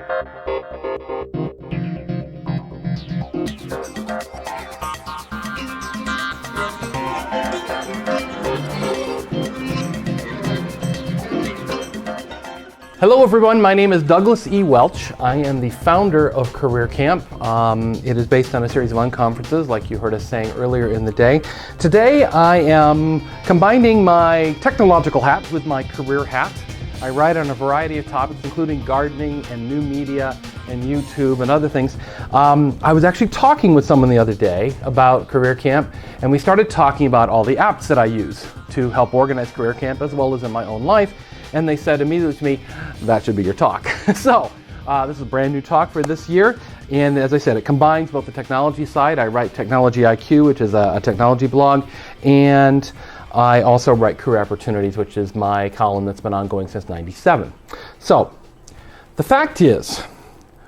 Hello everyone, my name is Douglas E. Welch. I am the founder of Career Camp. It is based on a series of unconferences like you heard us saying earlier in the day. Today I am combining my technological hat with my career hat. I write on a variety of topics including gardening and new media and YouTube and other things. I was actually talking with someone the other day about Career Camp, and we started talking about all the apps that I use to help organize Career Camp as well as in my own life. And they said immediately to me, that should be your talk. So this is a brand new talk for this year. And as I said, it combines both the technology side. I write Technology IQ, which is a technology blog. And I also write Career Opportunities, which is my column that's been ongoing since '97. So the fact is,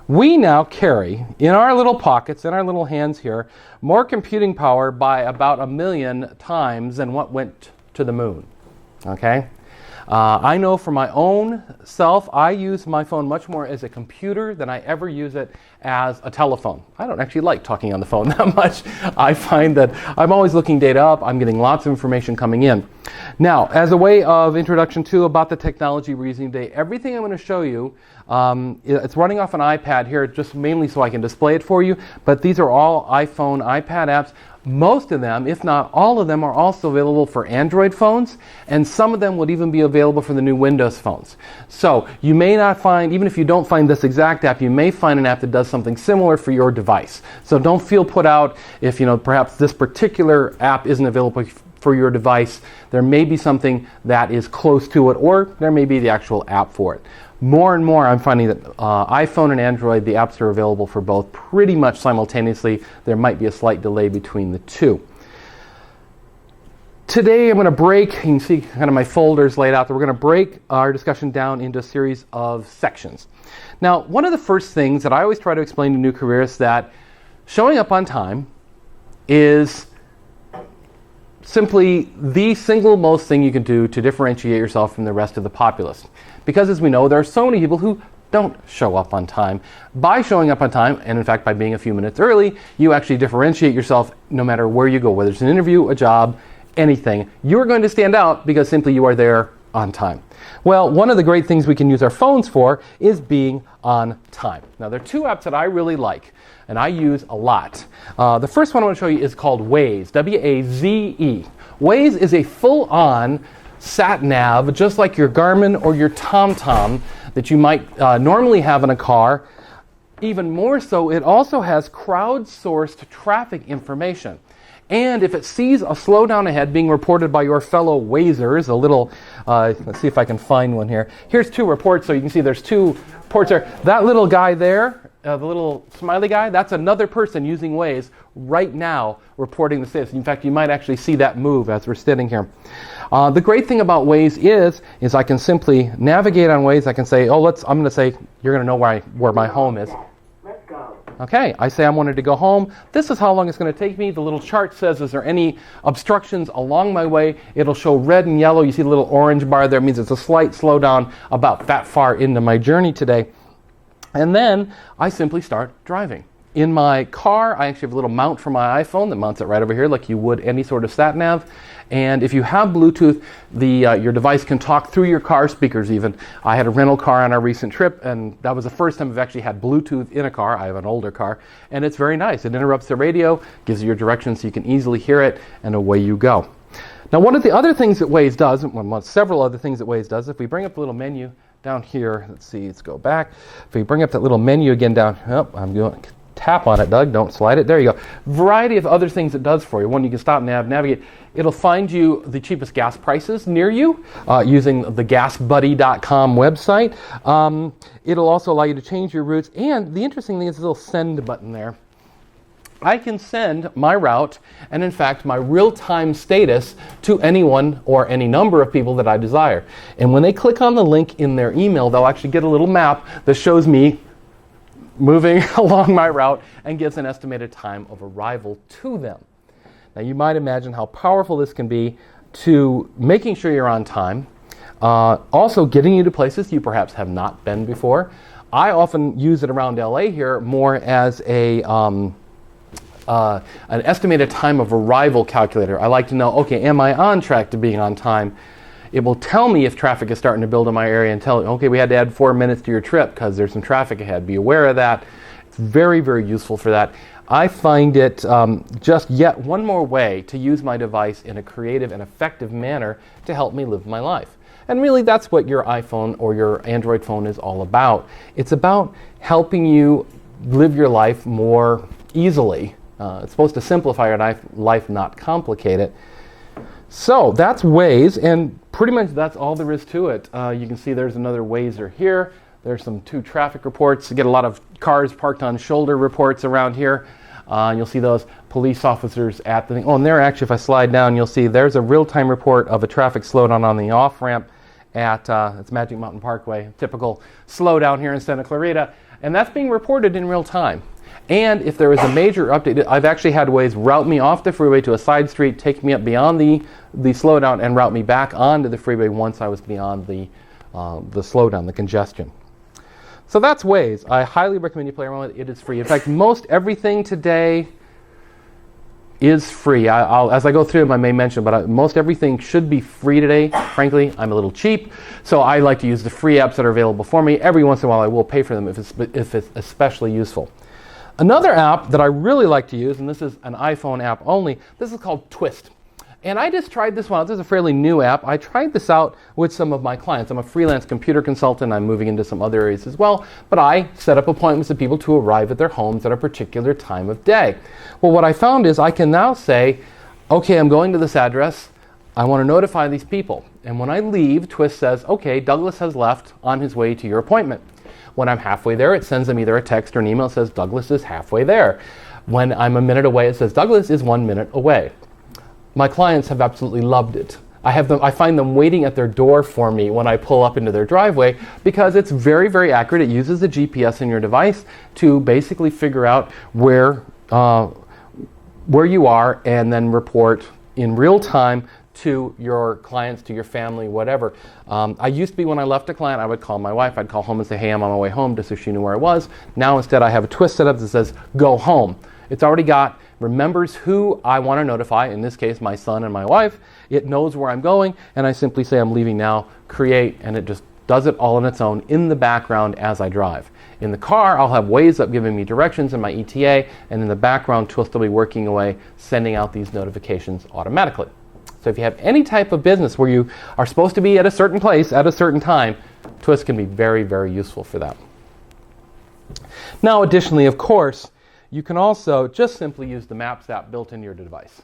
we now carry in our little pockets, in our little hands here, more computing power by about 1 million times than what went to the moon. Okay? I know for my own self, I use my phone much more as a computer than I ever use it as a telephone. I don't actually like talking on the phone that much. I find that I'm always looking data up. I'm getting lots of information coming in. Now, as a way of introduction too about the technology we're using today, everything I'm going to show you, it's running off an iPad here just mainly so I can display it for you, but these are all iPhone, iPad apps. Most of them, if not all of them, are also available for Android phones, and some of them would even be available for the new Windows phones. So you may not find, even if you don't find this exact app, you may find an app that does something similar for your device. So don't feel put out if perhaps this particular app isn't available for your device. There may be something that is close to it, or there may be the actual app for it. More and more I'm finding that iPhone and Android, the apps are available for both pretty much simultaneously. There might be a slight delay between the two. Today I'm going to break, you can see kind of my folders laid out there. We're going to break our discussion down into a series of sections. Now, one of the first things that I always try to explain to new careerists that showing up on time is simply the single most thing you can do to differentiate yourself from the rest of the populace. Because as we know, there are so many people who don't show up on time. By showing up on time, and in fact by being a few minutes early, you actually differentiate yourself no matter where you go, whether it's an interview, a job, anything. You're going to stand out because simply you are there on time. Well, one of the great things we can use our phones for is being on time. Now, there are two apps that I really like and I use a lot. The first one I want to show you is called Waze, W-A-Z-E. Waze is a full-on sat-nav, just like your Garmin or your TomTom that you might normally have in a car. Even more so, it also has crowdsourced traffic information. And if it sees a slowdown ahead being reported by your fellow Wazers, a little, let's see if I can find one here. Here's two reports, so you can see there's two reports there. That little guy there, the little smiley guy, that's another person using Waze right now reporting the status. In fact, you might actually see that move as we're sitting here. The great thing about Waze is I can simply navigate on Waze. I can say, I'm going to say, you're going to know where my home is. Let's go. Okay, I say I wanted to go home. This is how long it's going to take me. The little chart says, is there any obstructions along my way? It'll show red and yellow. You see the little orange bar there. It means it's a slight slowdown about that far into my journey today. And then I simply start driving. In my car, I actually have a little mount for my iPhone that mounts it right over here like you would any sort of sat-nav. And if you have Bluetooth, your device can talk through your car speakers even. I had a rental car on our recent trip, and that was the first time I've actually had Bluetooth in a car. I have an older car, and it's very nice. It interrupts the radio, gives you your directions so you can easily hear it, and away you go. Now, one of the other things that Waze does, several other things that Waze does, if we bring up the little menu down here, let's go back. If we bring up that little menu again down, I'm going to tap on it, Doug, don't slide it. There you go. Variety of other things it does for you. One, you can stop, navigate. It'll find you the cheapest gas prices near you using the gasbuddy.com website. It'll also allow you to change your routes. And the interesting thing is this little send button there. I can send my route and, in fact, my real-time status to anyone or any number of people that I desire. And when they click on the link in their email, they'll actually get a little map that shows me moving along my route and gives an estimated time of arrival to them. Now, you might imagine how powerful this can be to making sure you're on time, also getting you to places you perhaps have not been before, I often use it around LA here more as an estimated time of arrival calculator. I like to know, okay, am I on track to being on time? It will tell me if traffic is starting to build in my area and tell, okay, we had to add 4 minutes to your trip because there's some traffic ahead. Be aware of that. It's very, very useful for that. I find it just yet one more way to use my device in a creative and effective manner to help me live my life. And really, that's what your iPhone or your Android phone is all about. It's about helping you live your life more easily. It's supposed to simplify your life, not complicate it. So that's Waze, and pretty much that's all there is to it. You can see there's another Wazer here. There's some 2 traffic reports. You get a lot of cars parked on shoulder reports around here. You'll see those police officers at the thing. Oh, and there actually, if I slide down, you'll see there's a real-time report of a traffic slowdown on the off-ramp at it's Magic Mountain Parkway, typical slowdown here in Santa Clarita. And that's being reported in real time. And if there is a major update, I've actually had Waze route me off the freeway to a side street, take me up beyond the slowdown, and route me back onto the freeway once I was beyond the slowdown, the congestion. So that's Waze. I highly recommend you play around with it. It is free. In fact, most everything today is free. As I go through them, I may mention, but most everything should be free today. Frankly, I'm a little cheap, so I like to use the free apps that are available for me. Every once in a while, I will pay for them if it's especially useful. Another app that I really like to use, and this is an iPhone app only, this is called Twist. And I just tried this one out. This is a fairly new app. I tried this out with some of my clients. I'm a freelance computer consultant. I'm moving into some other areas as well. But I set up appointments with people to arrive at their homes at a particular time of day. Well, what I found is I can now say, okay, I'm going to this address. I want to notify these people. And when I leave, Twist says, okay, Douglas has left on his way to your appointment. When I'm halfway there, it sends them either a text or an email that says, Douglas is halfway there. When I'm a minute away, it says, Douglas is 1 minute away. My clients have absolutely loved it. I find them waiting at their door for me when I pull up into their driveway because it's very, very accurate. It uses the GPS in your device to basically figure out where you are and then report in real time to your clients, to your family, whatever. I used to be, when I left a client, I would call my wife. I'd call home and say, hey, I'm on my way home, just so she knew where I was. Now instead, I have a Twist set up that says, go home. It's already remembers who I want to notify, in this case, my son and my wife. It knows where I'm going, and I simply say I'm leaving now, create, and it just does it all on its own in the background as I drive. In the car, I'll have Waze up giving me directions in my ETA, and in the background, Twist will be working away, sending out these notifications automatically. So if you have any type of business where you are supposed to be at a certain place at a certain time, Twist can be very, very useful for that. Now, additionally, of course, you can also just simply use the Maps app built into your device.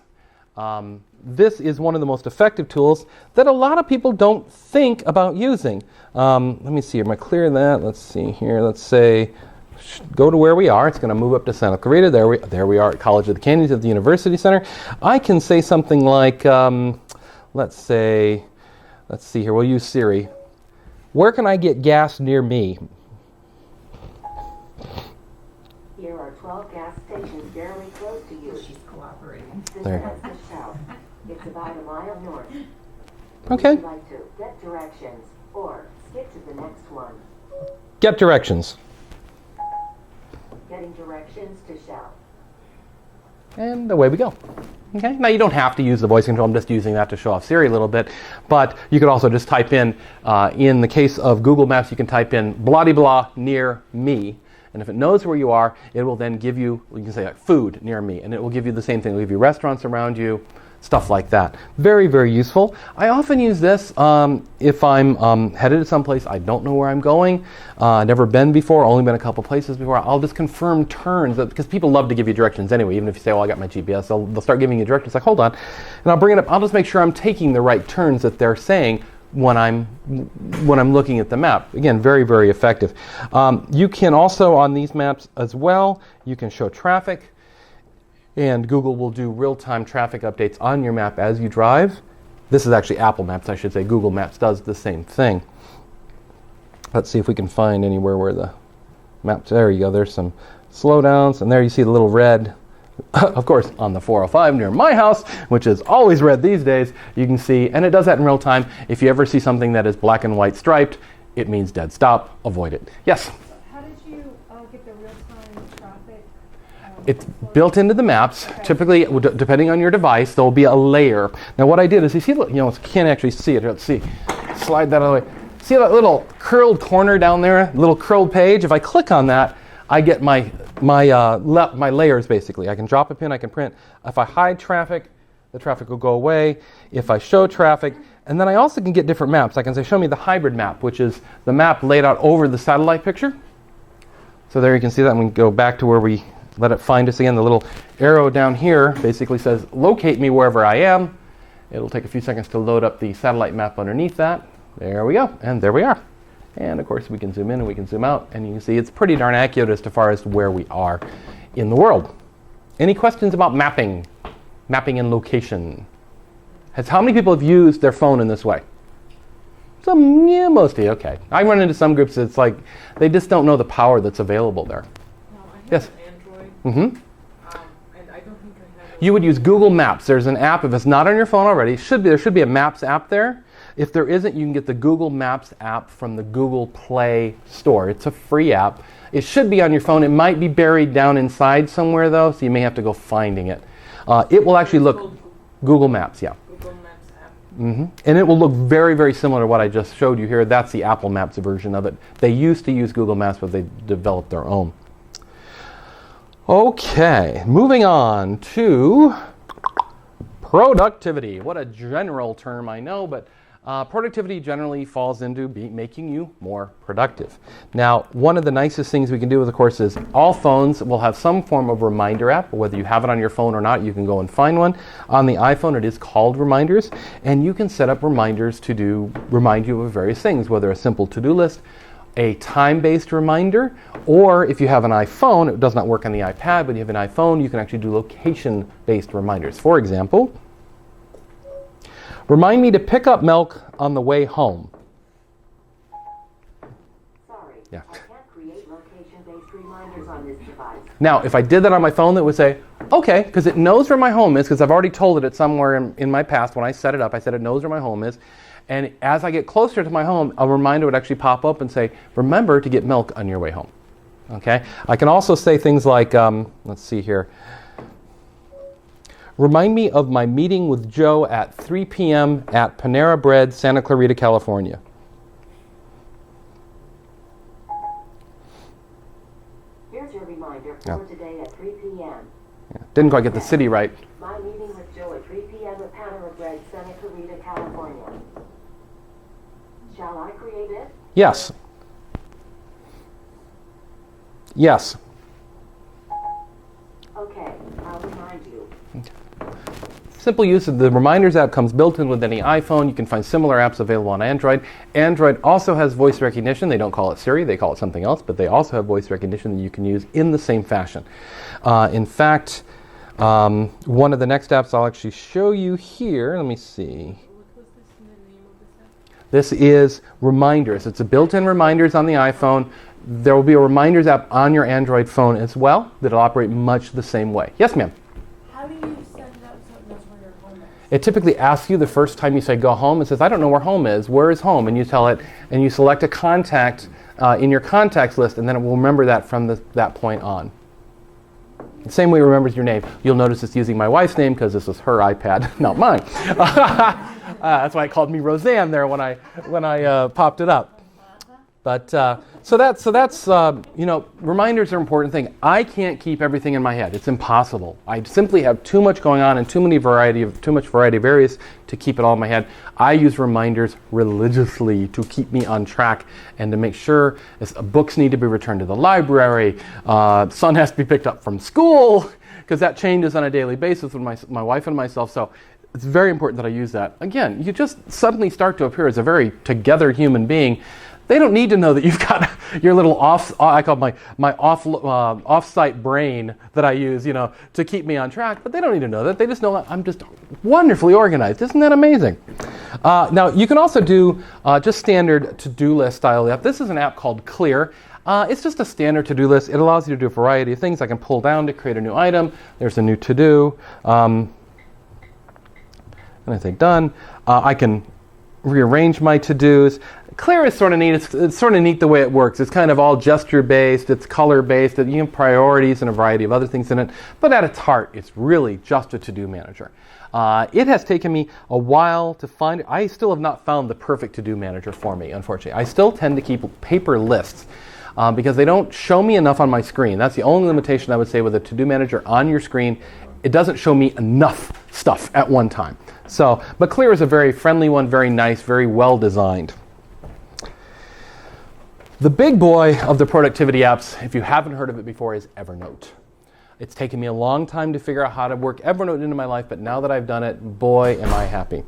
This is one of the most effective tools that a lot of people don't think about using. Let me see here. Am I clear of that? Let's see here. Let's say, go to where we are. It's going to move up to Santa Clarita. There we are at College of the Canyons at the University Center. I can say something like, let's see here. We'll use Siri. Where can I get gas near me? Here are 12 gas stations fairly close to you. She's cooperating. There. This is south. It's about a mile north. Okay. Would you like to get directions or skip to the next one? Get directions. Getting directions to Shell. And away we go. Okay. Now you don't have to use the voice control. I'm just using that to show off Siri a little bit. But you could also just type in the case of Google Maps, you can type in blah-de-blah near me. And if it knows where you are, it will then give you can say like food near me, and it will give you the same thing. It will give you restaurants around you, stuff like that. Very, very useful. I often use this if I'm headed to someplace I don't know where I'm going. Never been before, only been a couple places before. I'll just confirm turns, because people love to give you directions anyway. Even if you say, oh, I got my GPS, they'll start giving you directions. Like, hold on. And I'll bring it up. I'll just make sure I'm taking the right turns that they're saying when I'm looking at the map. Again, very, very effective. You can also, on these maps as well, you can show traffic, and Google will do real-time traffic updates on your map as you drive. This is actually Apple Maps, I should say. Google Maps does the same thing. Let's see if we can find anywhere where the maps, there you go, there's some slowdowns, and there you see the little red. Of course, on the 405 near my house, which is always red these days, you can see, and it does that in real time. If you ever see something that is black and white striped, it means dead stop. Avoid it. Yes? How It's built into the maps. Typically, depending on your device, there will be a layer. Now, what I did is, you see, you can't actually see it. Let's see. Slide that out of the way. See that little curled corner down there, little curled page? If I click on that, I get my layers, basically. I can drop a pin, I can print. If I hide traffic, the traffic will go away. If I show traffic, and then I also can get different maps. I can say, show me the hybrid map, which is the map laid out over the satellite picture. So there you can see that, and we can go back to where we let it find us again. The little arrow down here basically says, locate me wherever I am. It'll take a few seconds to load up the satellite map underneath that. There we go, and there we are. And of course we can zoom in and we can zoom out, and you can see it's pretty darn accurate as far as where we are in the world. Any questions about mapping? Mapping and location. How many people have used their phone in this way? Some, yeah, mostly, okay. I run into some groups, it's like they just don't know the power that's available there. No, I have Yes? an Android, Mm-hmm. and I don't think I have You would use Google Maps. There's an app, if it's not on your phone already, there should be a Maps app there. If there isn't, you can get the Google Maps app from the Google Play Store. It's a free app. It should be on your phone. It might be buried down inside somewhere, though, so you may have to go finding it. It will actually look Google Maps, yeah. Google Maps app. Mm-hmm. And it will look very, very similar to what I just showed you here. That's the Apple Maps version of it. They used to use Google Maps, but they developed their own. Okay, moving on to productivity. What a general term, I know, but productivity generally falls into making you more productive. Now, one of the nicest things we can do, of course, is all phones will have some form of reminder app. Whether you have it on your phone or not, you can go and find one. On the iPhone, it is called Reminders, and you can set up reminders to remind you of various things, whether a simple to-do list, a time-based reminder, or if you have an iPhone, it does not work on the iPad, but you have an iPhone, you can actually do location-based reminders. For example, remind me to pick up milk on the way home. Sorry, Yeah. I can't create location-based reminders on this device. Now, if I did that on my phone, it would say, okay, because it knows where my home is, because I've already told it somewhere in my past when I set it up. I said it knows where my home is. And as I get closer to my home, a reminder would actually pop up and say, remember to get milk on your way home. Okay? I can also say things like, let's see here. Remind me of my meeting with Joe at 3 p.m. at Panera Bread, Santa Clarita, California. Here's your reminder for Yeah. today at 3 p.m. Yeah. Didn't quite get the city right. My meeting with Joe at 3 p.m. at Panorama Bread, Santa Clarita, California. Shall I create it? Yes. Yes. Okay, I'll remind you. Simple use of the Reminders app comes built in with any iPhone. You can find similar apps available on Android. Android also has voice recognition. They don't call it Siri, they call it something else, but they also have voice recognition that you can use in the same fashion. In fact, one of the next apps I'll actually show you here, let me see. What was this in the name of this app? This is Reminders. It's a built-in Reminders on the iPhone. There will be a Reminders app on your Android phone as well that'll operate much the same way. Yes, ma'am? How do you set it up so it knows where your home is? It typically asks you the first time you say go home. It says, I don't know where home is. Where is home? And you tell it, and you select a contact in your contacts list, and then it will remember that from that point on. The same way it remembers your name. You'll notice it's using my wife's name because this is her iPad, not mine. That's why it called me Roseanne there when I popped it up. But so that's reminders are an important thing. I can't keep everything in my head. It's impossible. I simply have too much going on and too much variety of areas to keep it all in my head. I use reminders religiously to keep me on track and to make sure books need to be returned to the library, son has to be picked up from school, because that changes on a daily basis with my wife and myself. So it's very important that I use that. Again, you just suddenly start to appear as a very together human being. They don't need to know that you've got your little I call my off-site brain that I use, to keep me on track. But they don't need to know that. They just know I'm just wonderfully organized. Isn't that amazing? Now, you can also do just standard to-do list style app. This is an app called Clear. It's just a standard to-do list. It allows you to do a variety of things. I can pull down to create a new item. There's a new to-do. And I say done. I can rearrange my to-dos. Clear is sort of neat. It's sort of neat the way it works. It's kind of all gesture-based, it's color-based, you have priorities and a variety of other things in it, but at its heart, it's really just a to-do manager. It has taken me a while to find. I still have not found the perfect to-do manager for me, unfortunately. I still tend to keep paper lists because they don't show me enough on my screen. That's the only limitation I would say with a to-do manager on your screen. It doesn't show me enough stuff at one time. So, but Clear is a very friendly one, very nice, very well designed. The big boy of the productivity apps, if you haven't heard of it before, is Evernote. It's taken me a long time to figure out how to work Evernote into my life, but now that I've done it, boy, am I happy.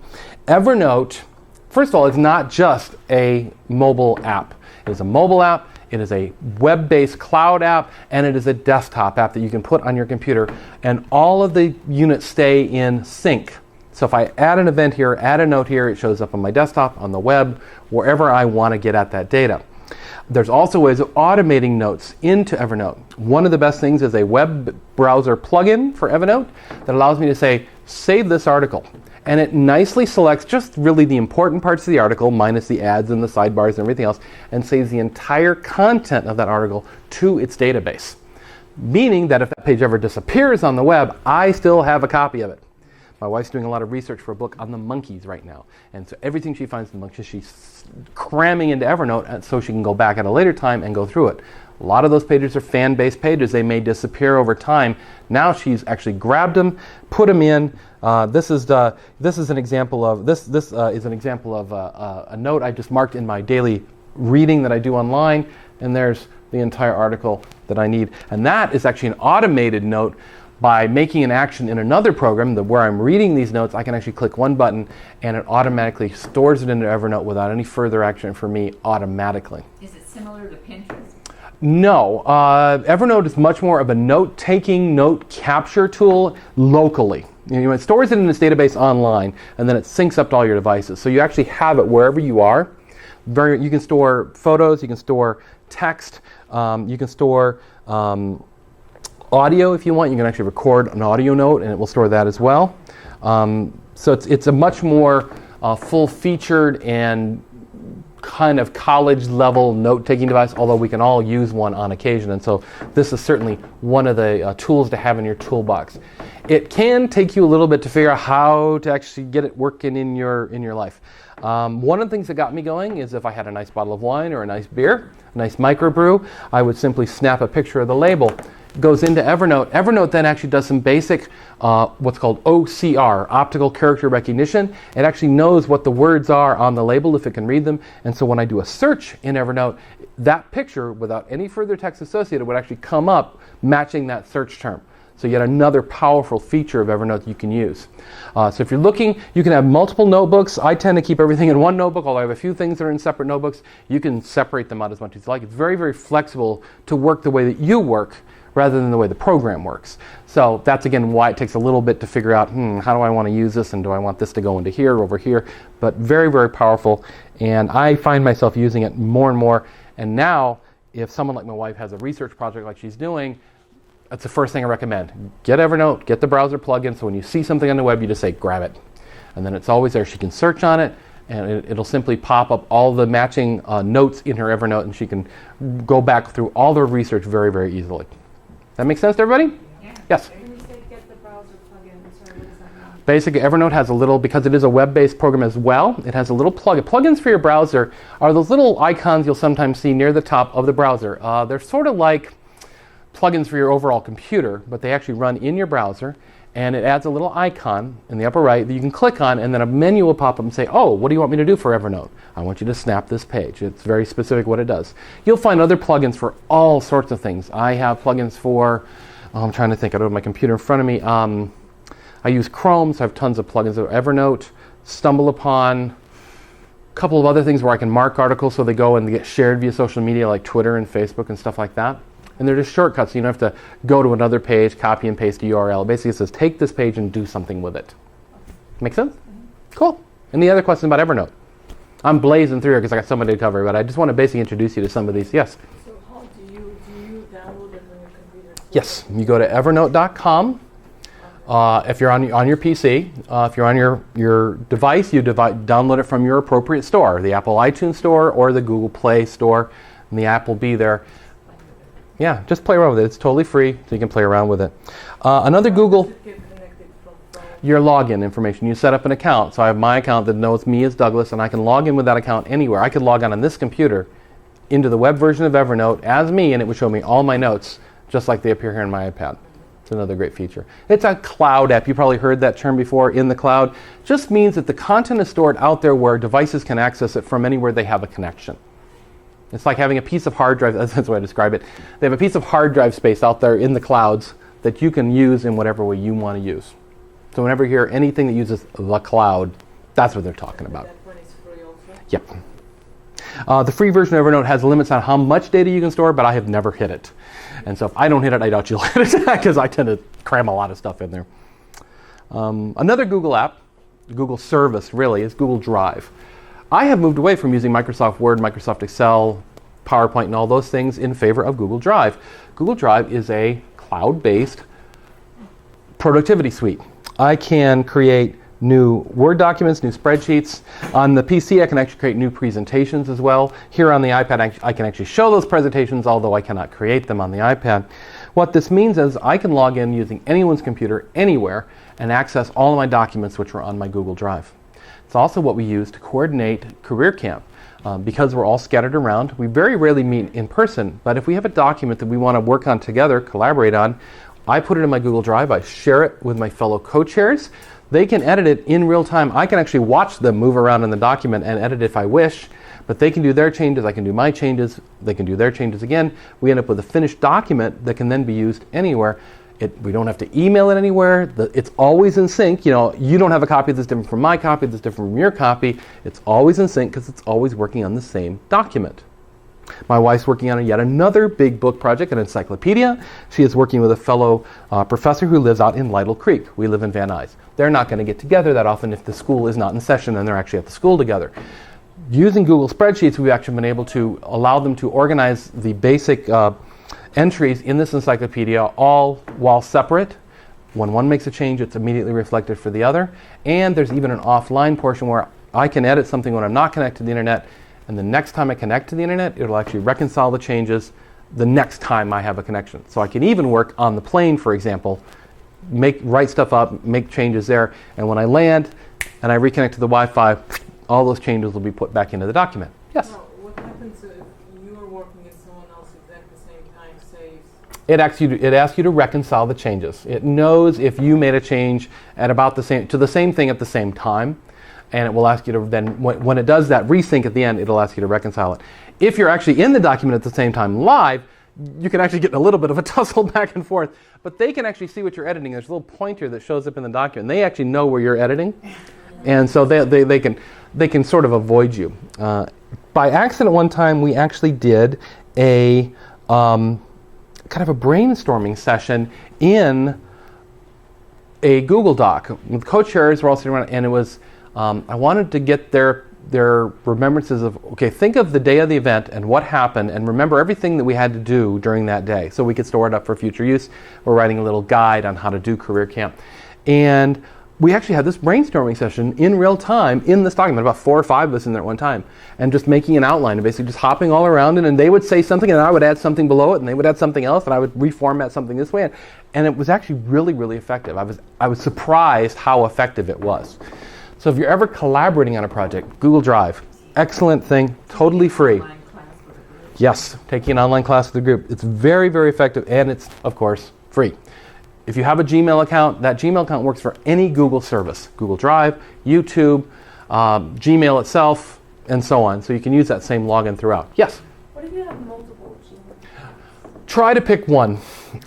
Evernote, first of all, is not just a mobile app. It is a mobile app, it is a web-based cloud app, and it is a desktop app that you can put on your computer, and all of the units stay in sync. So if I add an event here, add a note here, it shows up on my desktop, on the web, wherever I want to get at that data. There's also ways of automating notes into Evernote. One of the best things is a web browser plugin for Evernote that allows me to say, save this article. And it nicely selects just really the important parts of the article, minus the ads and the sidebars and everything else, and saves the entire content of that article to its database. Meaning that if that page ever disappears on the web, I still have a copy of it. My wife's doing a lot of research for a book on the monkeys right now. And so everything she finds in the monkeys, she's cramming into Evernote so she can go back at a later time and go through it. A lot of those pages are fan-based pages. They may disappear over time. Now she's actually grabbed them, put them in. This is an example of a note I just marked in my daily reading that I do online. And there's the entire article that I need. And that is actually an automated note. By making an action in another program where I'm reading these notes, I can actually click one button and it automatically stores it into Evernote without any further action for me automatically. Is it similar to Pinterest? No. Evernote is much more of a note-taking, note capture tool locally. It stores it in its database online and then it syncs up to all your devices. So you actually have it wherever you are. You can store photos, you can store text, you can store audio if you want. You can actually record an audio note and it will store that as well. So it's a much more full-featured and kind of college-level note-taking device, although we can all use one on occasion. And so this is certainly one of the tools to have in your toolbox. It can take you a little bit to figure out how to actually get it working in your life. One of the things that got me going is if I had a nice bottle of wine or a nice beer, a nice microbrew, I would simply snap a picture of the label. Goes into Evernote. Evernote then actually does some basic what's called OCR, optical character recognition. It actually knows what the words are on the label if it can read them. And so when I do a search in Evernote, that picture without any further text associated would actually come up matching that search term. So yet another powerful feature of Evernote that you can use. So if you're looking, you can have multiple notebooks. I tend to keep everything in one notebook, although I have a few things that are in separate notebooks. You can separate them out as much as you like. It's very, very flexible to work the way that you work rather than the way the program works. So that's again why it takes a little bit to figure out, how do I want to use this and do I want this to go into here or over here? But very, very powerful. And I find myself using it more and more. And now, if someone like my wife has a research project like she's doing, that's the first thing I recommend. Get Evernote, get the browser plugin, so when you see something on the web, you just say, grab it. And then it's always there. She can search on it, and it'll simply pop up all the matching notes in her Evernote, and she can go back through all their research very, very easily. That make sense to everybody? Yeah. Yes? When you say get the browser plugin, sorry, what does that mean? Basically, Evernote has a little, because it is a web-based program as well, it has a little plugin. Plugins for your browser are those little icons you'll sometimes see near the top of the browser. They're sort of like plugins for your overall computer, but they actually run in your browser, and it adds a little icon in the upper right that you can click on, and then a menu will pop up and say, oh, what do you want me to do for Evernote? I want you to snap this page. It's very specific what it does. You'll find other plugins for all sorts of things. I have plugins for, I'm trying to think, I don't have my computer in front of me. I use Chrome, so I have tons of plugins of Evernote. Stumble upon a couple of other things where I can mark articles so they go and they get shared via social media like Twitter and Facebook and stuff like that. And they're just shortcuts, so you don't have to go to another page, copy and paste a URL. Basically, it says take this page and do something with it. Make sense? Mm-hmm. Cool. Any other questions about Evernote? I'm blazing through here because I got so much to cover, but I just want to basically introduce you to some of these. Yes? So how do you download it on your computer? Yes. You go to evernote.com, If you're on your PC, if you're on your device, you download it from your appropriate store, the Apple iTunes Store or the Google Play Store, and the app will be there. Yeah, just play around with it. It's totally free, so you can play around with it. Another Google, your login information. You set up an account. So I have my account that knows me as Douglas, and I can log in with that account anywhere. I could log on this computer into the web version of Evernote as me, and it would show me all my notes, just like they appear here on my iPad. It's another great feature. It's a cloud app. You probably heard that term before, in the cloud. Just means that the content is stored out there where devices can access it from anywhere they have a connection. It's like having a piece of hard drive, that's the way I describe it. They have a piece of hard drive space out there in the clouds that you can use in whatever way you want to use. So whenever you hear anything that uses the cloud, that's what they're talking about. That one is free also? Yep. The free version of Evernote has limits on how much data you can store, but I have never hit it. And so if I don't hit it, I doubt you'll hit it, because I tend to cram a lot of stuff in there. Another Google app, Google service really, is Google Drive. I have moved away from using Microsoft Word, Microsoft Excel, PowerPoint, and all those things in favor of Google Drive. Google Drive is a cloud-based productivity suite. I can create new Word documents, new spreadsheets. On the PC, I can actually create new presentations as well. Here on the iPad, I can actually show those presentations, although I cannot create them on the iPad. What this means is I can log in using anyone's computer anywhere and access all of my documents which are on my Google Drive. It's also what we use to coordinate Career Camp. Because we're all scattered around, we very rarely meet in person, but if we have a document that we want to work on together, collaborate on, I put it in my Google Drive, I share it with my fellow co-chairs. They can edit it in real time. I can actually watch them move around in the document and edit if I wish, but they can do their changes, I can do my changes, they can do their changes again. We end up with a finished document that can then be used anywhere. We don't have to email it anywhere. It's always in sync. You know, you don't have a copy that's different from my copy, that's different from your copy. It's always in sync because it's always working on the same document. My wife's working on yet another big book project, an encyclopedia. She is working with a fellow professor who lives out in Lytle Creek. We live in Van Nuys. They're not going to get together that often if the school is not in session and they're actually at the school together. Using Google Spreadsheets, we've actually been able to allow them to organize the basic entries in this encyclopedia all while separate. When one makes a change, it's immediately reflected for the other. And there's even an offline portion where I can edit something when I'm not connected to the internet, and the next time I connect to the internet, it'll actually reconcile the changes the next time I have a connection. So I can even work on the plane, for example, write stuff up, make changes there, and when I land and I reconnect to the Wi-Fi, all those changes will be put back into the document. Yes? Now, what happens if you are working and someone else is at the same time saves? It asks you to reconcile the changes. It knows if you made a change at about to the same thing at the same time, and it will ask you to then, when it does that resync at the end, it'll ask you to reconcile it. If you're actually in the document at the same time live, you can actually get a little bit of a tussle back and forth, but they can actually see what you're editing. There's a little pointer that shows up in the document. They actually know where you're editing, and so they can sort of avoid you. By accident one time, we actually did a kind of a brainstorming session in a Google Doc. The co-chairs were all sitting around, and it was I wanted to get their remembrances of, okay, think of the day of the event and what happened, and remember everything that we had to do during that day so we could store it up for future use. We're writing a little guide on how to do Career Camp. And we actually had this brainstorming session in real time in this document, about 4 or 5 of us in there at one time, and just making an outline and basically just hopping all around it, and they would say something and I would add something below it, and they would add something else, and I would reformat something this way, and it was actually really, really effective. I was surprised how effective it was. So if you're ever collaborating on a project, Google Drive, excellent thing, totally free. Online class with a group. Yes, taking an online class with a group. It's very, very effective, and it's, of course, free. If you have a Gmail account, that Gmail account works for any Google service, Google Drive, YouTube, Gmail itself, and so on. So you can use that same login throughout. Yes? What if you have multiple Gmail? Try to pick one.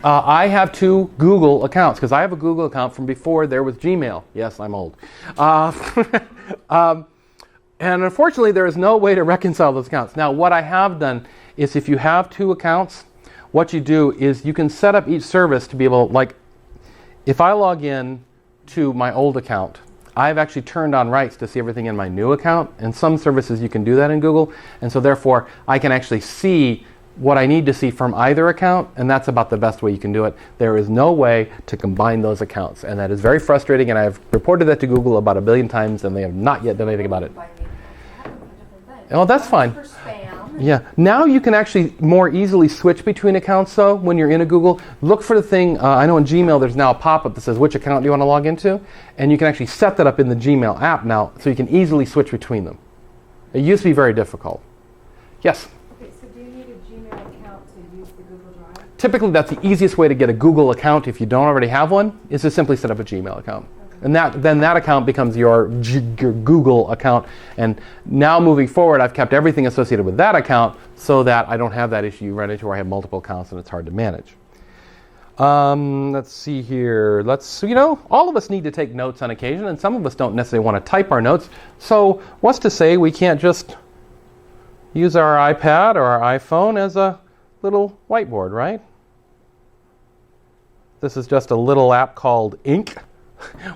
I have 2 Google accounts because I have a Google account from before there was Gmail. Yes, I'm old. And unfortunately, there is no way to reconcile those accounts. Now, what I have done is if you have 2 accounts, what you do is you can set up each service to be able, like, if I log in to my old account, I've actually turned on rights to see everything in my new account, and some services you can do that in Google, and so therefore I can actually see what I need to see from either account, and that's about the best way you can do it. There is no way to combine those accounts, and that is very frustrating, and I've reported that to Google about 1 billion times, and they have not yet done anything about it. Oh, that's fine. For spam. Yeah. Now you can actually more easily switch between accounts, though, when you're in a Google. Look for the thing. I know in Gmail there's now a pop-up that says which account do you want to log into, and you can actually set that up in the Gmail app now, so you can easily switch between them. It used to be very difficult. Yes? Okay, so do you need a Gmail account to use the Google Drive? Typically, that's the easiest way to get a Google account if you don't already have one, is to simply set up a Gmail account. And then that account becomes your Google account. And now moving forward, I've kept everything associated with that account so that I don't have that issue you run into where I have multiple accounts and it's hard to manage. Let's see here. All of us need to take notes on occasion, and some of us don't necessarily want to type our notes. So what's to say we can't just use our iPad or our iPhone as a little whiteboard, right? This is just a little app called Ink.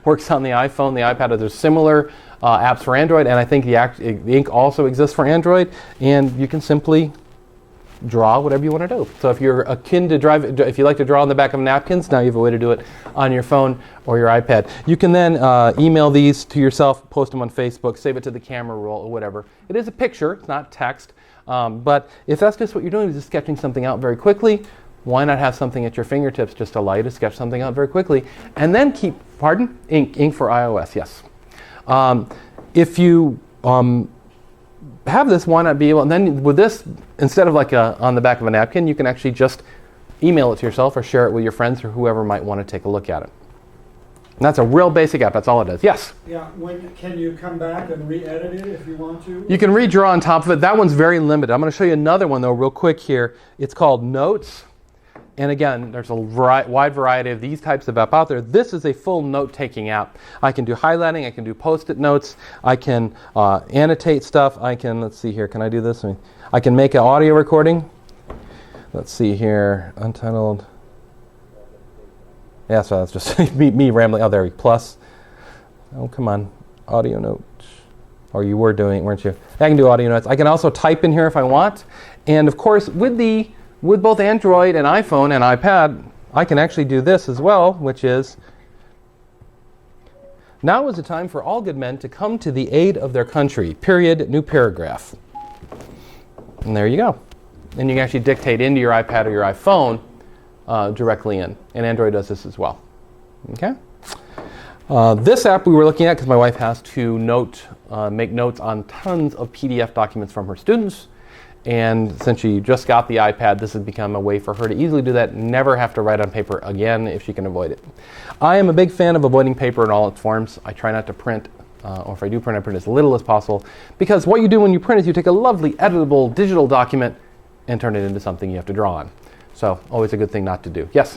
Works on the iPhone, the iPad. There's similar apps for Android, and I think the Ink also exists for Android, and you can simply draw whatever you want to do. So if you're akin to if you like to draw on the back of napkins, now you have a way to do it on your phone or your iPad. You can then email these to yourself, post them on Facebook, save it to the camera roll or whatever. It is a picture, it's not text, but if that's just what you're doing, is just sketching something out very quickly, why not have something at your fingertips just allow you to sketch something out very quickly, and then Ink for iOS, yes. If you have this, why not be able, and then with this, instead of like on the back of a napkin, you can actually just email it to yourself or share it with your friends or whoever might want to take a look at it. And that's a real basic app, that's all it is. Yes? Yeah, can you come back and re-edit it if you want to? You can redraw on top of it. That one's very limited. I'm going to show you another one though real quick here. It's called Notes. And again, there's a wide variety of these types of app out there. This is a full note-taking app. I can do highlighting, I can do post-it notes, I can annotate stuff, let's see here, can I do this? I can make an audio recording. Let's see here, Untitled. Yeah, so that's just me rambling. Oh, there we go, plus. Oh, come on, audio note. Or you were doing it, weren't you? I can do audio notes. I can also type in here if I want. And of course, with both Android and iPhone and iPad, I can actually do this as well, which is, now is the time for all good men to come to the aid of their country, period, new paragraph. And there you go. And you can actually dictate into your iPad or your iPhone directly in. And Android does this as well. Okay? This app we were looking at, because my wife has to make notes on tons of PDF documents from her students. And since she just got the iPad, this has become a way for her to easily do that, never have to write on paper again if she can avoid it. I am a big fan of avoiding paper in all its forms. I try not to print, or if I do print, I print as little as possible, because what you do when you print is you take a lovely editable digital document and turn it into something you have to draw on. So always a good thing not to do. Yes?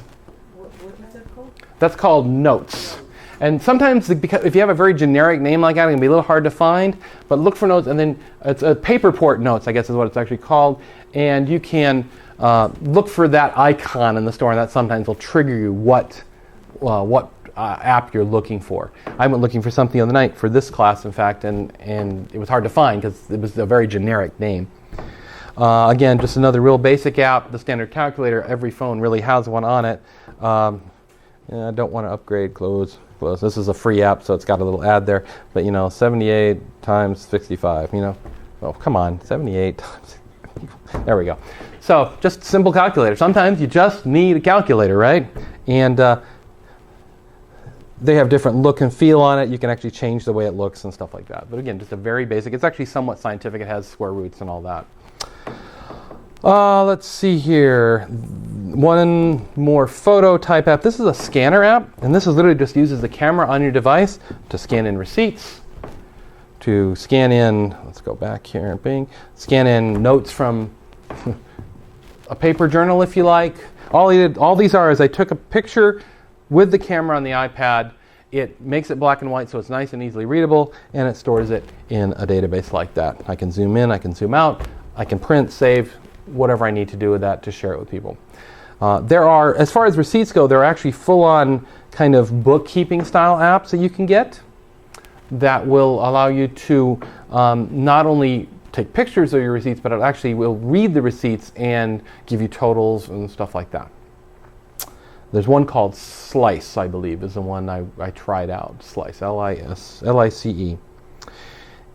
What is that called? That's called Notes. And sometimes, because if you have a very generic name like that, it can be a little hard to find. But look for Notes, and then it's a Paperport Notes, I guess is what it's actually called. And you can look for that icon in the store, and that sometimes will trigger you what app you're looking for. I went looking for something the other night for this class, in fact, and it was hard to find because it was a very generic name. Again, just another real basic app. The standard calculator, every phone really has one on it. I don't want to upgrade, close. This is a free app, so it's got a little ad there. But 78 times 65. Oh come on, 78 times. There we go. So just simple calculator. Sometimes you just need a calculator, right? And they have different look and feel on it. You can actually change the way it looks and stuff like that. But again, just a very basic. It's actually somewhat scientific. It has square roots and all that. Let's see here. One more photo type app. This is a scanner app, and this is literally just uses the camera on your device to scan in receipts, to scan in, let's go back here, Bing, scan in notes from a paper journal if you like. All these are is I took a picture with the camera on the iPad. It makes it black and white so it's nice and easily readable, and it stores it in a database like that. I can zoom in, I can zoom out, I can print, save, whatever I need to do with that to share it with people. There are, as far as receipts go, there are actually full-on kind of bookkeeping style apps that you can get that will allow you to not only take pictures of your receipts, but it actually will read the receipts and give you totals and stuff like that. There's one called Slice, I believe, is the one I tried out. Slice, L-I-C-E.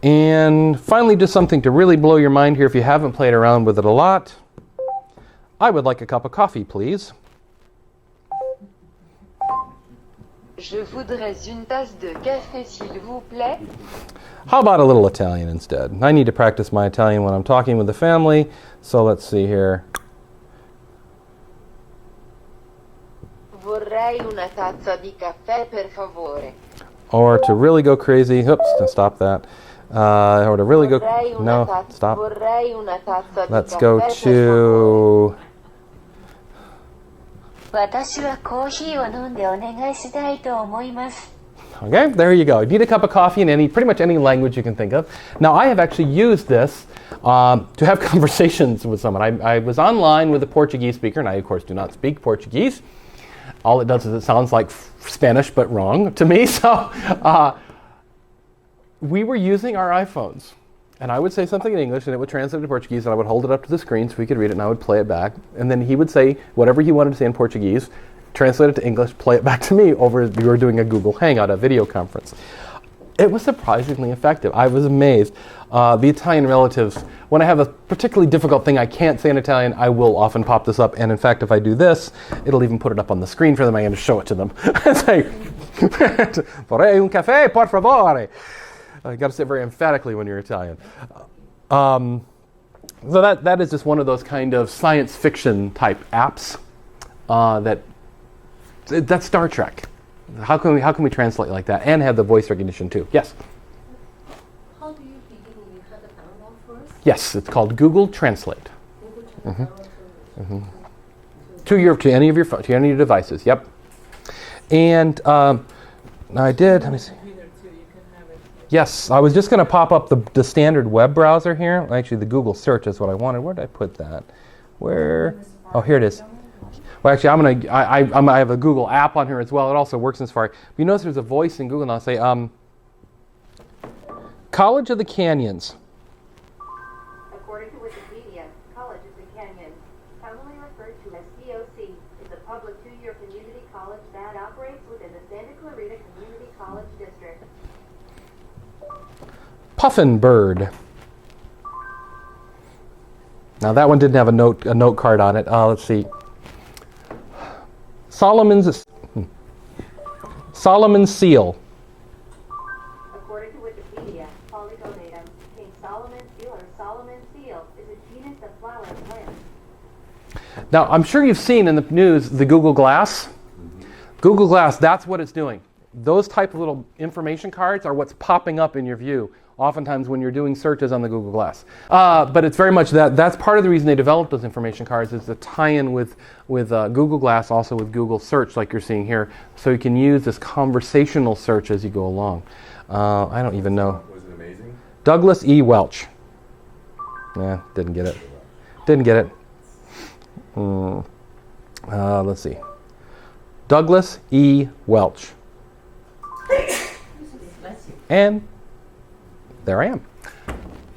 And finally, just something to really blow your mind here if you haven't played around with it a lot. I would like a cup of coffee, please. Je voudrais une tasse de café, s'il vous plaît. How about a little Italian instead? I need to practice my Italian when I'm talking with the family, so let's see here. Vorrei una tazza di caffè, per favore. Or to really go crazy, oops, stop that. Or to really go, Vorrei una no, tazza- stop. Vorrei una tazza di Let's caffè, go per favore. to, 私はコーヒーを飲んでお願いしたいと思います。 okay, there you go. You need a cup of coffee in pretty much any language you can think of. Now, I have actually used this to have conversations with someone. I was online with a Portuguese speaker, and I, of course, do not speak Portuguese. All it does is it sounds like Spanish, but wrong to me. So we were using our iPhones. And I would say something in English, and it would translate to Portuguese, and I would hold it up to the screen so he could read it, and I would play it back. And then he would say whatever he wanted to say in Portuguese, translate it to English, play it back to me over, we were doing a Google Hangout, a video conference. It was surprisingly effective. I was amazed. The Italian relatives, when I have a particularly difficult thing I can't say in Italian, I will often pop this up. And in fact, if I do this, it'll even put it up on the screen for them. I'm going to show it to them. Say, vorrei un caffè, por favore. You got to say it very emphatically when you're Italian. So that is just one of those kind of science fiction type apps that's Star Trek. How can we translate like that and have the voice recognition too? Yes. How do you begin? You had the Panorama first? Yes, it's called Google Translate. Google Translate. To any of your devices. Yep. And I did. Let me see. Computer too, you can have it. Yes, I was just going to pop up the standard web browser here. Actually, the Google search is what I wanted. Where did I put that? Where? Oh, here it is. Well, actually, I have a Google app on here as well. It also works in Safari. But you notice there's a voice in Google, and I'll say, College of the Canyons. According to Wikipedia, College of the Canyons, commonly referred to as COC, is a public two-year community college that operates within the Santa Clarita Community College District. Puffin Bird. Now that one didn't have a note card on it. Let's see. Solomon's seal. According to Wikipedia, Polygonatum, King Solomon's seal or Solomon's seal is a genus of flowering plants. Now I'm sure you've seen in the news the Google Glass. Google Glass, that's what it's doing. Those type of little information cards are what's popping up in your view oftentimes when you're doing searches on the Google Glass. But it's very much that's part of the reason they developed those information cards is to tie in with Google Glass, also with Google Search like you're seeing here, so you can use this conversational search as you go along. I don't even know. Was it amazing? Douglas E. Welch. Yeah, didn't get it. Didn't get it. Let's see. Douglas E. Welch. And there I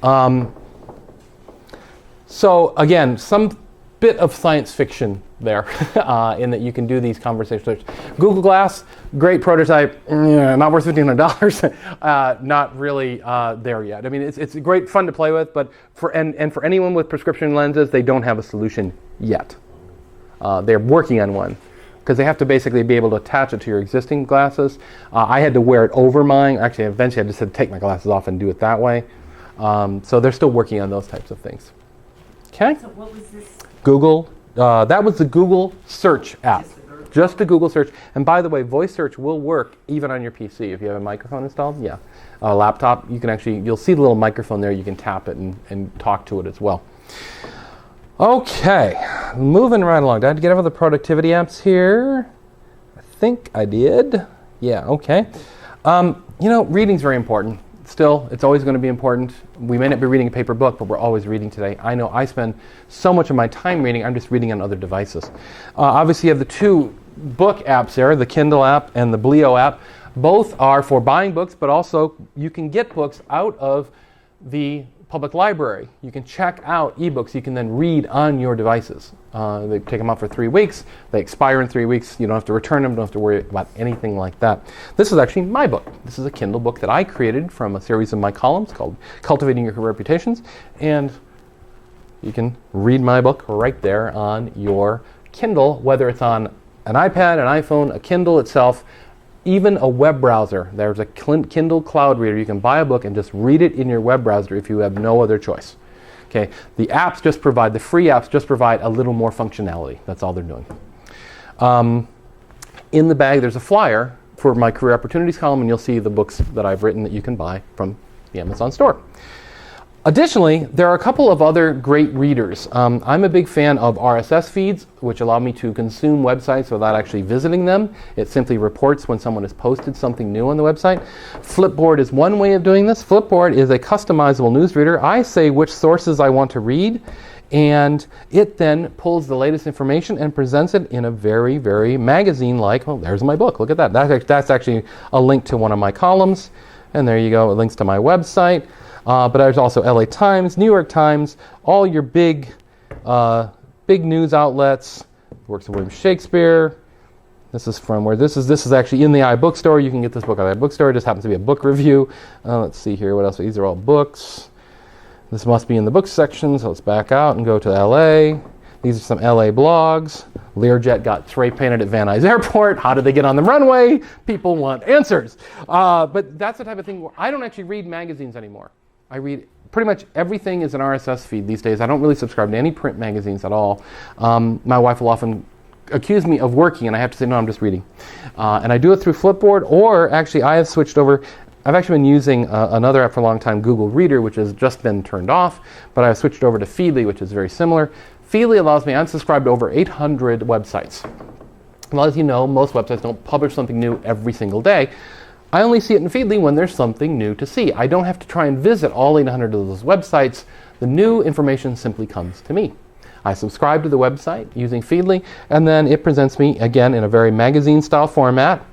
am. So again, some bit of science fiction there in that you can do these conversational searches. Google Glass, great prototype, not worth $1,500. Not really there yet. I mean, it's great fun to play with, but for anyone with prescription lenses, they don't have a solution yet. They're working on one, because they have to basically be able to attach it to your existing glasses. I had to wear it over mine. Actually, eventually I just had to take my glasses off and do it that way. So they're still working on those types of things. Okay? So what was this? Google, that was the Google Search app. Just the Google Search. And by the way, voice search will work even on your PC. If you have a microphone installed, yeah. A laptop, you'll see the little microphone there. You can tap it and talk to it as well. Okay, moving right along. Did I get over the productivity apps here? I think I did. Yeah, okay. Reading's very important. Still, it's always going to be important. We may not be reading a paper book, but we're always reading today. I know I spend so much of my time reading, I'm just reading on other devices. Obviously, you have the two book apps there, the Kindle app and the Blio app. Both are for buying books, but also you can get books out of the public library. You can check out ebooks you can then read on your devices. They take them out for 3 weeks. They expire in 3 weeks. You don't have to return them. Don't have to worry about anything like that. This is actually my book. This is a Kindle book that I created from a series of my columns called Cultivating Your Career Reputations. And you can read my book right there on your Kindle, whether it's on an iPad, an iPhone, a Kindle itself, even a web browser. There's a Kindle Cloud Reader. You can buy a book and just read it in your web browser if you have no other choice. Okay, the free apps just provide a little more functionality. That's all they're doing. In the bag, there's a flyer for my Career Opportunities column, and you'll see the books that I've written that you can buy from the Amazon store. Additionally, there are a couple of other great readers. I'm a big fan of RSS feeds, which allow me to consume websites without actually visiting them. It simply reports when someone has posted something new on the website. Flipboard is one way of doing this. Flipboard is a customizable newsreader. I say which sources I want to read, and it then pulls the latest information and presents it in a very, very magazine-like, well, there's my book, look at that. That's actually a link to one of my columns, and there you go, it links to my website. But there's also LA Times, New York Times, all your big news outlets. Works of William Shakespeare. This is from where this is actually in the iBookstore. You can get this book at the iBookstore. It just happens to be a book review. Let's see here. What else? These are all books. This must be in the books section. So let's back out and go to LA. These are some LA blogs. Learjet got spray painted at Van Nuys Airport. How did they get on the runway? People want answers. But that's the type of thing where I don't actually read magazines anymore. I read pretty much everything is an RSS feed these days. I don't really subscribe to any print magazines at all. My wife will often accuse me of working, and I have to say, no, I'm just reading. And I do it through Flipboard, or actually I have switched over. I've actually been using another app for a long time, Google Reader, which has just been turned off, but I've switched over to Feedly, which is very similar. Feedly allows me, I'm subscribed to over 800 websites. Well, as you know, most websites don't publish something new every single day. I only see it in Feedly when there's something new to see. I don't have to try and visit all 800 of those websites. The new information simply comes to me. I subscribe to the website using Feedly, and then it presents me, again, in a very magazine-style format,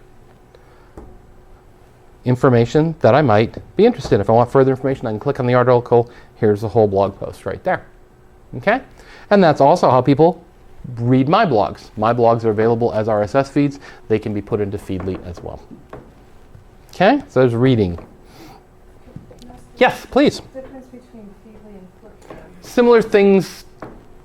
information that I might be interested in. If I want further information, I can click on the article. Here's the whole blog post right there. Okay? And that's also how people read my blogs. My blogs are available as RSS feeds. They can be put into Feedly as well. Okay, so there's reading. Yes, please. What's the difference between Feedly and Flipboard? Similar things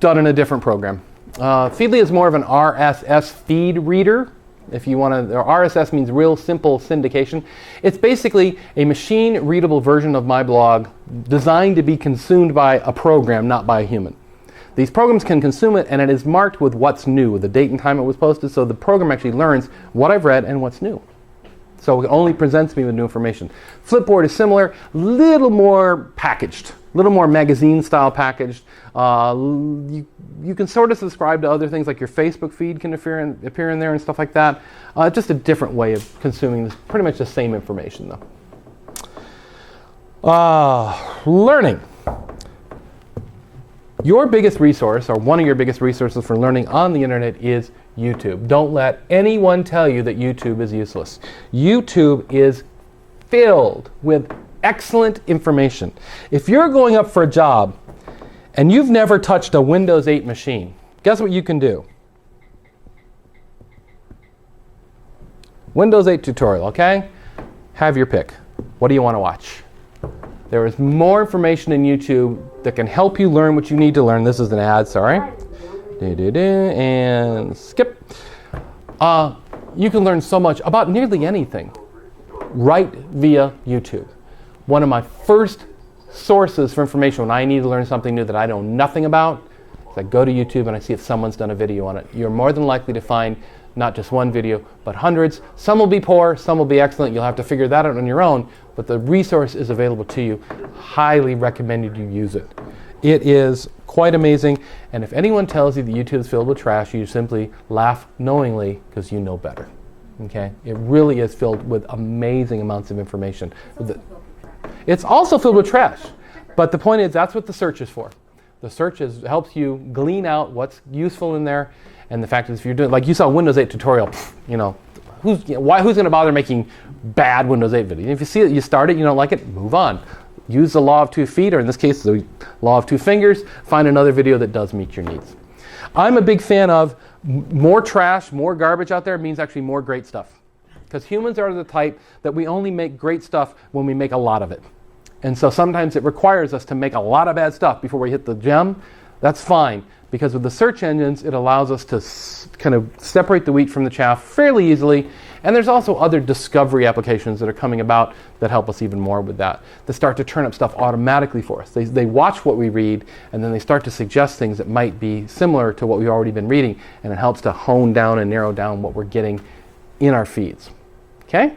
done in a different program. Feedly is more of an RSS feed reader. If you want to, RSS means real simple syndication. It's basically a machine-readable version of my blog designed to be consumed by a program, not by a human. These programs can consume it, and it is marked with what's new, the date and time it was posted, so the program actually learns what I've read and what's new. So it only presents me with new information. Flipboard is similar, little more packaged, little more magazine-style packaged. You can sort of subscribe to other things, like your Facebook feed can appear in there and stuff like that. Just a different way of consuming this, pretty much the same information, though. Learning. Your biggest resource, or one of your biggest resources for learning on the internet, is YouTube. Don't let anyone tell you that YouTube is useless. YouTube is filled with excellent information. If you're going up for a job and you've never touched a Windows 8 machine, guess what you can do? Windows 8 tutorial, okay? Have your pick. What do you want to watch? There is more information in YouTube that can help you learn what you need to learn. This is an ad, sorry. And skip. You can learn so much about nearly anything right via YouTube. One of my first sources for information when I need to learn something new that I know nothing about is I go to YouTube and I see if someone's done a video on it. You're more than likely to find not just one video, but hundreds. Some will be poor, some will be excellent. You'll have to figure that out on your own, but the resource is available to you. Highly recommended you use it. It is quite amazing, and if anyone tells you that YouTube is filled with trash, you simply laugh knowingly because you know better. Okay? It really is filled with amazing amounts of information. It's also filled with trash, but the point is that's what the search is for. The search helps you glean out what's useful in there, and the fact is if you're doing, like you saw Windows 8 tutorial, who's going to bother making bad Windows 8 videos? If you see it, you start it, you don't like it, move on. use the law of 2 feet, or in this case, the law of 2 fingers, find another video that does meet your needs. I'm a big fan of more trash, more garbage out there means actually more great stuff. Because humans are the type that we only make great stuff when we make a lot of it. And so sometimes it requires us to make a lot of bad stuff before we hit the gem. That's fine, because with the search engines, it allows us to kind of separate the wheat from the chaff fairly easily. And there's also other discovery applications that are coming about that help us even more with that start to turn up stuff automatically for us. They watch what we read, and then they start to suggest things that might be similar to what we've already been reading, and it helps to hone down and narrow down what we're getting in our feeds. Okay?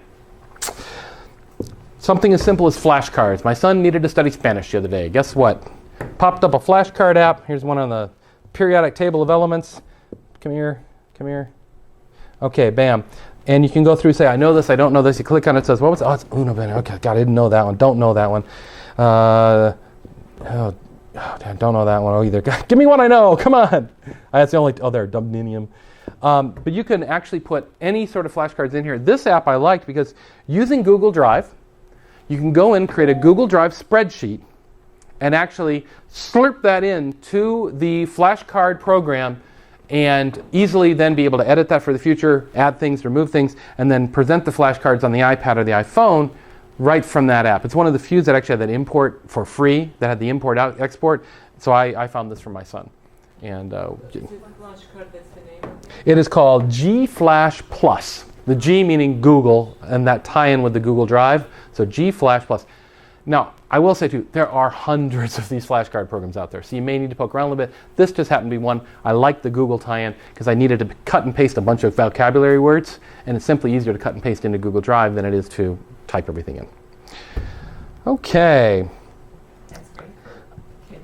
Something as simple as flashcards. My son needed to study Spanish the other day. Guess what? Popped up a flashcard app. Here's one on the periodic table of elements. Come here, come here. Okay, bam. And you can go through, say, I know this, I don't know this. You click on it, it says, what was it? Oh, it's uno bene. Okay, God, I didn't know that one. Don't know that one. Damn, don't know that one either. God, give me one I know. Come on. That's the only, there, Dubninium. But you can actually put any sort of flashcards in here. This app I liked because using Google Drive, you can go in, create a Google Drive spreadsheet, and actually slurp that in to the flashcard program, and easily then be able to edit that for the future, add things, remove things, and then present the flashcards on the iPad or the iPhone right from that app. It's one of the few that actually had that import for free, that had the import-export. So I found this for my son. And Flashcard, that's the name of it? it is called G Flash Plus. The G meaning Google, and that tie-in with the Google Drive. So G Flash Plus. Now, I will say too, there are hundreds of these flashcard programs out there, so you may need to poke around a little bit. This just happened to be one. I like the Google tie-in because I needed to cut and paste a bunch of vocabulary words, and it's simply easier to cut and paste into Google Drive than it is to type everything in. Okay. That's great for kid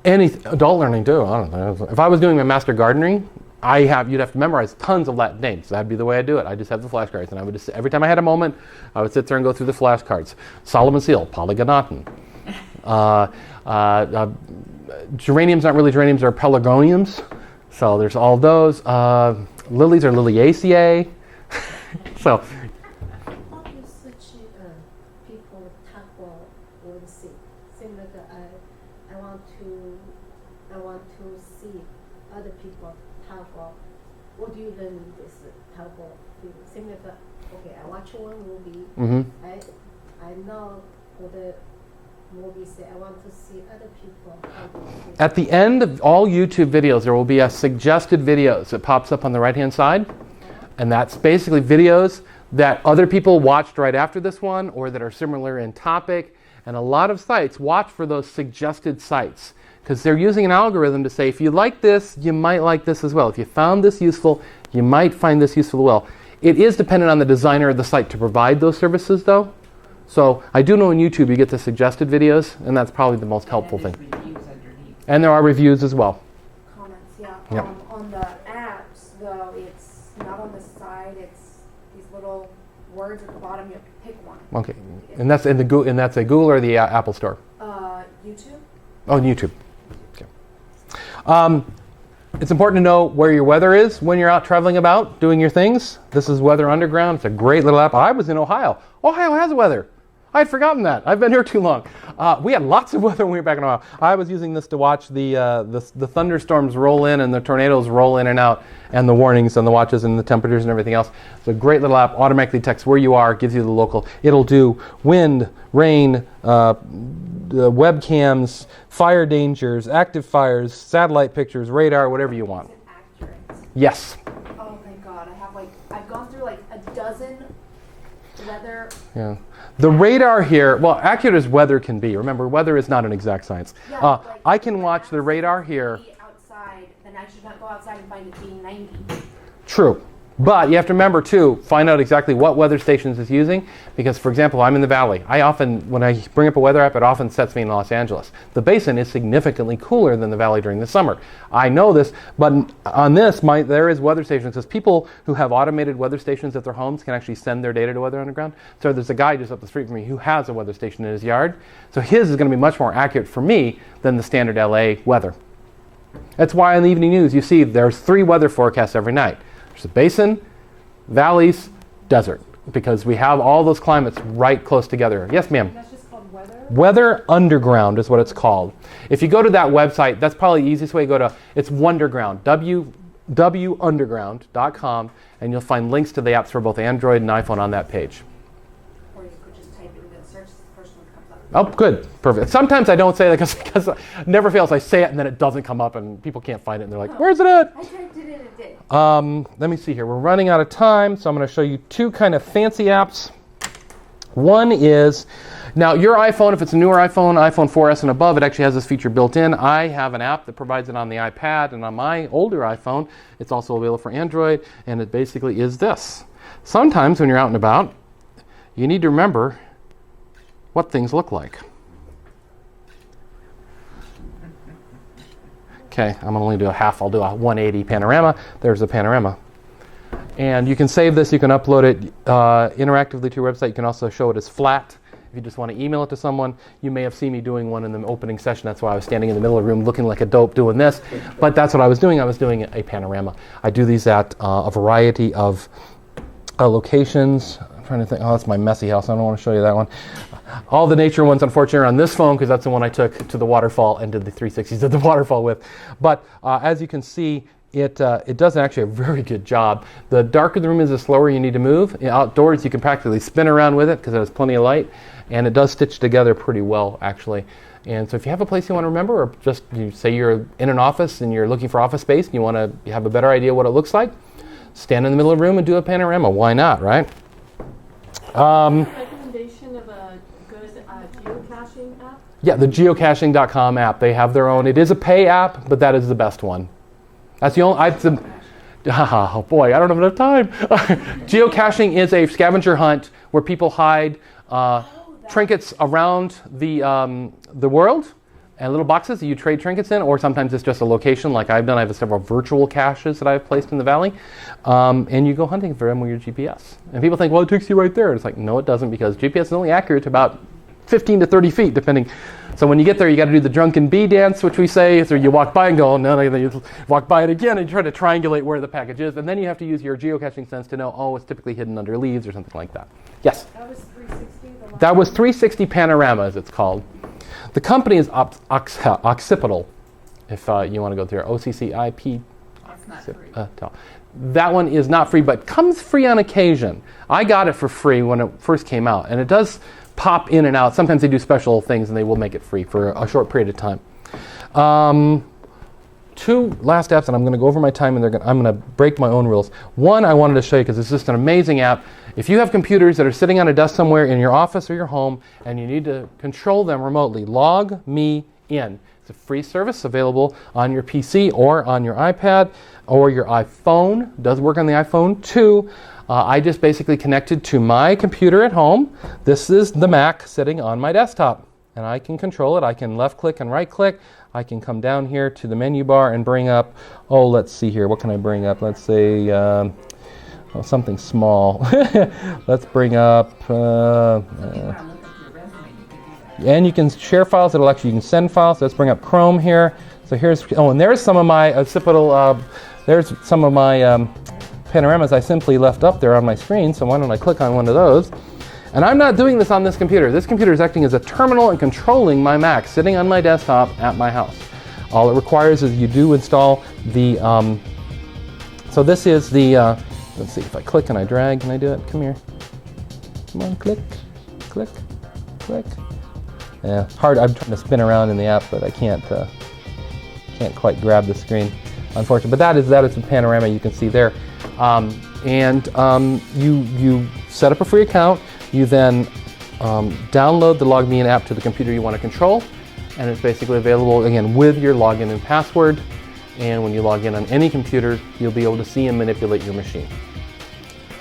learning. Adult learning too. I don't know. If I was doing my master gardening, you'd have to memorize tons of Latin names. That'd be the way I do it. I just have the flashcards, and I would just, every time I had a moment, I would sit there and go through the flashcards. Solomon's seal, polygonaton. Geraniums aren't really geraniums; they're pelargoniums. So there's all those. Lilies are liliaceae. So How do you switch people talk or see? Similar to I want to see other people talk. What do you learn this talk? Similar to okay, I watch one movie. mm-hmm. I know for the movie say I want to see other people. At the end of all YouTube videos, there will be a suggested videos that pops up on the right-hand side. And that's basically videos that other people watched right after this one or that are similar in topic. And a lot of sites watch for those suggested sites because they're using an algorithm to say, if you like this, you might like this as well. If you found this useful, you might find this useful as well. It is dependent on the designer of the site to provide those services, though. So I do know on YouTube you get the suggested videos, and that's probably the most helpful thing. And there's reviews underneath. And there are reviews as well. Comments, yeah. Yep. On the apps, though, it's not on the side. It's these little words at the bottom. You have to pick one. Okay, and that's that's a Google or the Apple Store. YouTube. Oh, YouTube. Okay. It's important to know where your weather is when you're out traveling about doing your things. This is Weather Underground. It's a great little app. I was in Ohio. Ohio has weather. I had forgotten that. I've been here too long. We had lots of weather when we were back in Ohio. I was using this to watch the thunderstorms roll in and the tornadoes roll in and out, and the warnings and the watches and the temperatures and everything else. It's a great little app. Automatically texts where you are, gives you the local. It'll do wind, rain, webcams, fire dangers, active fires, satellite pictures, radar, whatever you want. Is it accurate? Yes. Oh thank God! I've gone through like a dozen weather. Yeah. The radar here, well, accurate as weather can be. Remember, weather is not an exact science. Yeah, I can watch the radar here. Outside, then I should not go outside and find it being 90. True. But you have to remember, too, find out exactly what weather stations it's using. Because, for example, I'm in the valley. When I bring up a weather app, it often sets me in Los Angeles. The basin is significantly cooler than the valley during the summer. I know this, but on this, there is weather stations. Because people who have automated weather stations at their homes can actually send their data to Weather Underground. So there's a guy just up the street from me who has a weather station in his yard. So his is going to be much more accurate for me than the standard LA weather. That's why in the evening news, you see there's 3 weather forecasts every night. There's a basin, valleys, desert, because we have all those climates right close together. Yes, ma'am? That's just called weather? Weather Underground is what it's called. If you go to that website, that's probably the easiest way to go to. It's Wonderground, www.underground.com, and you'll find links to the apps for both Android and iPhone on that page. Or you could just type it in the search, the first one that comes up. Oh, good. Perfect. Sometimes I don't say that because it never fails. I say it and then it doesn't come up and people can't find it and they're like, where's it at? I typed it in, it did. Let me see here. We're running out of time, so I'm going to show you two kind of fancy apps. One is, now your iPhone, if it's a newer iPhone 4S and above, it actually has this feature built in. I have an app that provides it on the iPad, and on my older iPhone, it's also available for Android, and it basically is this. Sometimes when you're out and about, you need to remember what things look like. Okay, I'm going to only do a half. I'll do a 180 panorama. There's a panorama. And you can save this. You can upload it interactively to your website. You can also show it as flat. If you just want to email it to someone, you may have seen me doing one in the opening session. That's why I was standing in the middle of the room looking like a dope doing this. But that's what I was doing. I was doing a panorama. I do these at a variety of locations. I'm trying to think. Oh, that's my messy house. I don't want to show you that one. All the nature ones, unfortunately, are on this phone because that's the one I took to the waterfall and did the 360s at the waterfall with. But as you can see, it does actually a very good job. The darker the room is, the slower you need to move. Outdoors, you can practically spin around with it because it has plenty of light, and it does stitch together pretty well, actually. And so if you have a place you want to remember, or just you say you're in an office and you're looking for office space and you want to have a better idea what it looks like, stand in the middle of the room and do a panorama. Why not, right? Recommendation of a good geocaching app? Yeah, the geocaching.com app. They have their own. It is a pay app, but that is the best one. That's the only. Oh boy, I don't have enough time. Geocaching is a scavenger hunt where people hide trinkets around the world and little boxes that you trade trinkets in, or sometimes it's just a location like I've done. I have several virtual caches that I've placed in the valley, and you go hunting for them with your GPS. And people think, well, it takes you right there. And it's like, no, it doesn't, because GPS is only accurate to about 15 to 30 feet, depending. So when you get there, you got to do the drunken bee dance, which we say. So you walk by and go, no, then you walk by it again and you try to triangulate where the package is. And then you have to use your geocaching sense to know, oh, it's typically hidden under leaves or something like that. Yes? That was 360? That was 360 Panorama, as it's called. The company is Occipital, if you want to go through OCCIP. That's not free. That one is not free, but comes free on occasion. I got it for free when it first came out, and it does pop in and out. Sometimes they do special things and they will make it free for a short period of time. Two last apps, and I'm going to go over my time, and I'm going to break my own rules. One I wanted to show you because it's just an amazing app. If you have computers that are sitting on a desk somewhere in your office or your home and you need to control them remotely, Log Me In. It's a free service available on your PC or on your iPad or your iPhone. It does work on the iPhone too. I just basically connected to my computer at home. This is the Mac sitting on my desktop, and I can control it. I can left click and right click. I can come down here to the menu bar and bring up, let's see here, what can I bring up? Let's say something small. Let's bring up, and you can share files. You can send files. Let's bring up Chrome here. So here's, and there's some of my occipital, there's some of my panoramas I simply left up there on my screen. So why don't I click on one of those? And I'm not doing this on this computer. This computer is acting as a terminal and controlling my Mac sitting on my desktop at my house. All it requires is you do install the, so this is the, let's see, if I click and I drag, can I do it? Come here. Come on, click, click, click. Yeah, it's hard. I'm trying to spin around in the app, but I can't quite grab the screen, unfortunately. But that is a panorama you can see there. You set up a free account. You then download the Log Me In app to the computer you want to control, and it's basically available, again, with your login and password. And when you log in on any computer, you'll be able to see and manipulate your machine.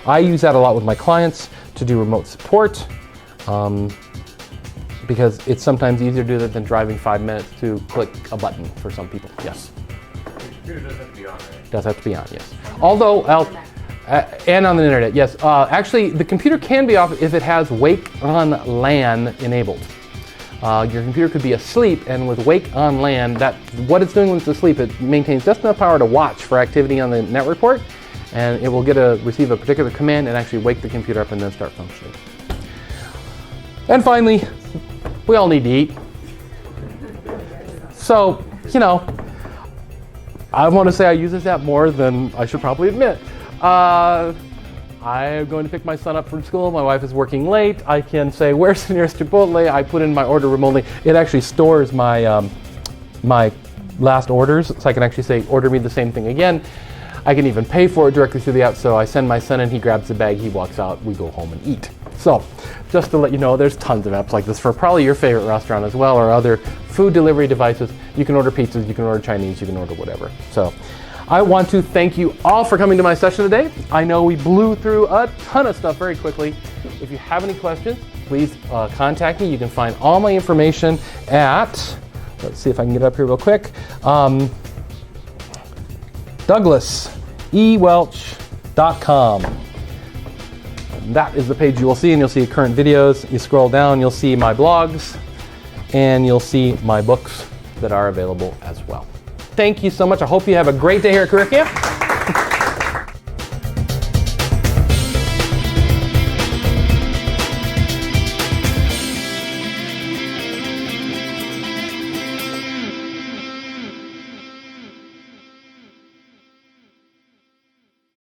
I use that a lot with my clients to do remote support, because it's sometimes easier to do that than driving 5 minutes to click a button for some people. Yes? The computer does have to be on, right? Does have to be on, yes. Although, and on the internet, yes. Actually, the computer can be off if it has Wake on LAN enabled. Your computer could be asleep, and with Wake on LAN, what it's doing when it's asleep, it maintains just enough power to watch for activity on the network port, and it will receive a particular command and actually wake the computer up and then start functioning. And finally, We all need to eat. So, you know, I want to say I use this app more than I should probably admit. I'm going to pick my son up from school. My wife is working late. I can say, where's the nearest Chipotle? I put in my order remotely. It actually stores my, my last orders, so I can actually say, order me the same thing again. I can even pay for it directly through the app. So I send my son in, he grabs the bag, he walks out, we go home and eat. So just to let you know, there's tons of apps like this for probably your favorite restaurant as well, or other food delivery devices. You can order pizzas, you can order Chinese, you can order whatever. So I want to thank you all for coming to my session today. I know we blew through a ton of stuff very quickly. If you have any questions, please contact me. You can find all my information at, let's see if I can get it up here real quick, DouglasEWelch.com. That is the page you will see, and you'll see current videos. You scroll down, you'll see my blogs, and you'll see my books that are available as well. Thank you so much. I hope you have a great day here at Career Camp.